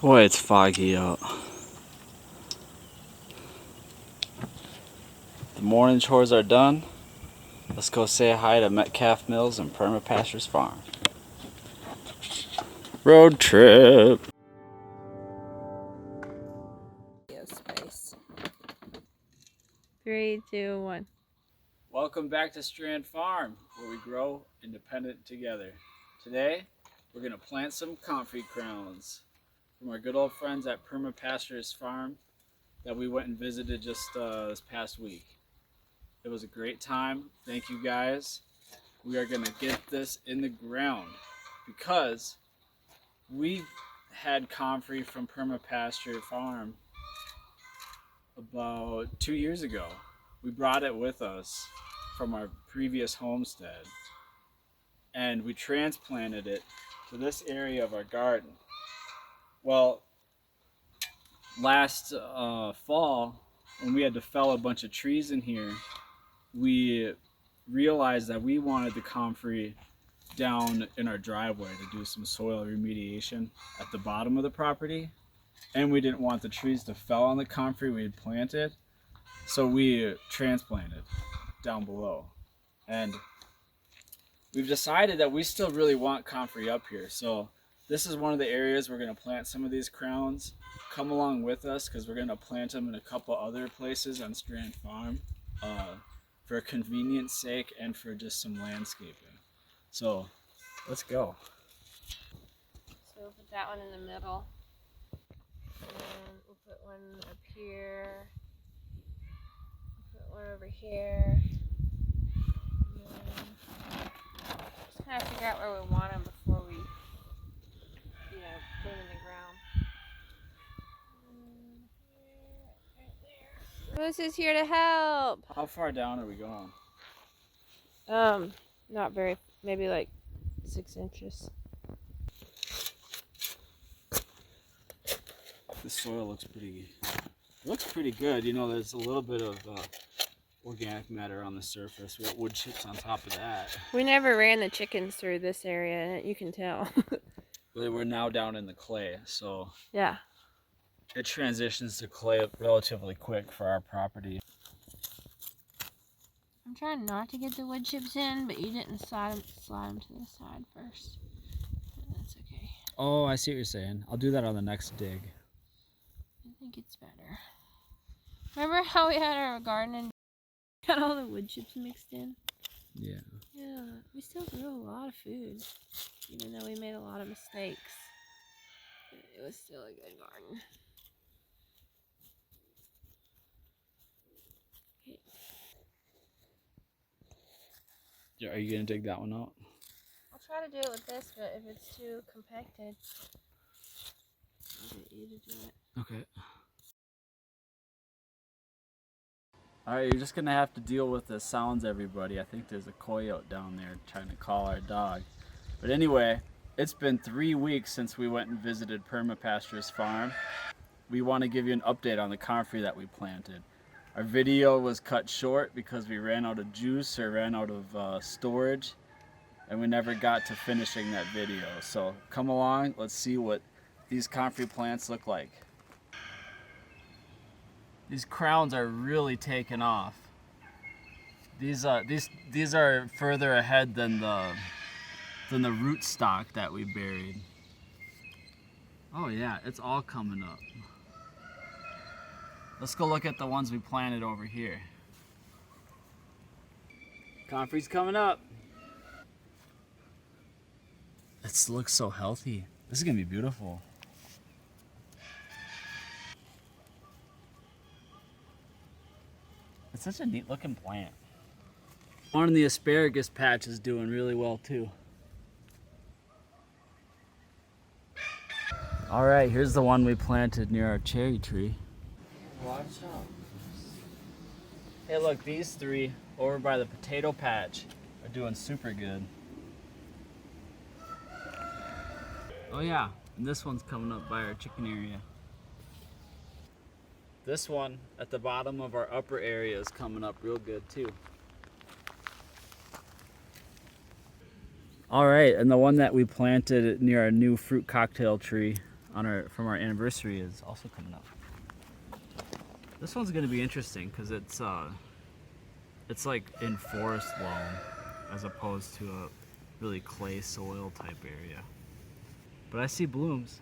Boy, it's foggy out. The morning chores are done. Let's go say hi to Metcalf Mills and Permapastures Farm. Road trip. Space. 3, 2, 1. Welcome back to Strand Farm, where we grow independent together. Today, we're going to plant some comfrey crowns from our good old friends at Permapastures Farm that we went and visited just this past week. It was a great time. Thank you guys. We are going to get this in the ground because we had comfrey from Permapasture Farm about 2 years ago. We brought it with us from our previous homestead and we transplanted it to this area of our garden. Well, last fall, when we had to fell a bunch of trees in here, we realized that we wanted the comfrey down in our driveway to do some soil remediation at the bottom of the property, and we didn't want the trees to fell on the comfrey we had planted, so we transplanted down below. And we've decided that we still really want comfrey up here, so this is one of the areas we're going to plant some of these crowns. Come along with us because we're going to plant them in a couple other places on Strand Farm for convenience sake and for just some landscaping. So let's go. So we'll put that one in the middle. And we'll put one up here. We'll put one over here. Just kind of figure out where we want them before we, put them in the ground. Right there. Moose is here to help. How far down are we going? Not very, maybe like 6 inches. The soil looks pretty good. You know, there's a little bit of organic matter on the surface. We got wood chips on top of that. We never ran the chickens through this area, and you can tell. But we're now down in the clay, so yeah. it transitions to clay relatively quick for our property. I'm trying not to get the wood chips in, but you didn't slide them to the side first. That's okay. Oh, I see what you're saying. I'll do that on the next dig. I think it's better. Remember how we had our garden and got all the wood chips mixed in? Yeah. Yeah, we still grew a lot of food, even though we made a lot of mistakes. It was still a good garden. Okay. Are you gonna dig that one out? I'll try to do it with this, but if it's too compacted, I'll get you to do it. Okay. Alright, you're just gonna have to deal with the sounds, everybody. I think there's a coyote down there trying to call our dog. But anyway, it's been 3 weeks since we went and visited Permapastures Farm. We want to give you an update on the comfrey that we planted. Our video was cut short because we ran out of juice or ran out of storage, and we never got to finishing that video. So come along, let's see what these comfrey plants look like. These crowns are really taking off. These are further ahead than the root stock that we buried. Oh yeah, it's all coming up. Let's go look at the ones we planted over here. Comfrey's coming up. It looks so healthy. This is gonna be beautiful. It's such a neat looking plant. One in the asparagus patch is doing really well too. All right, here's the one we planted near our cherry tree. Watch out. Hey look, these three over by the potato patch are doing super good. Oh yeah, and this one's coming up by our chicken area. This one at the bottom of our upper area is coming up real good too. All right, and the one that we planted near our new fruit cocktail tree from our anniversary is also coming up. This one's gonna be interesting because it's like in forest loam as opposed to a really clay soil type area. But I see blooms.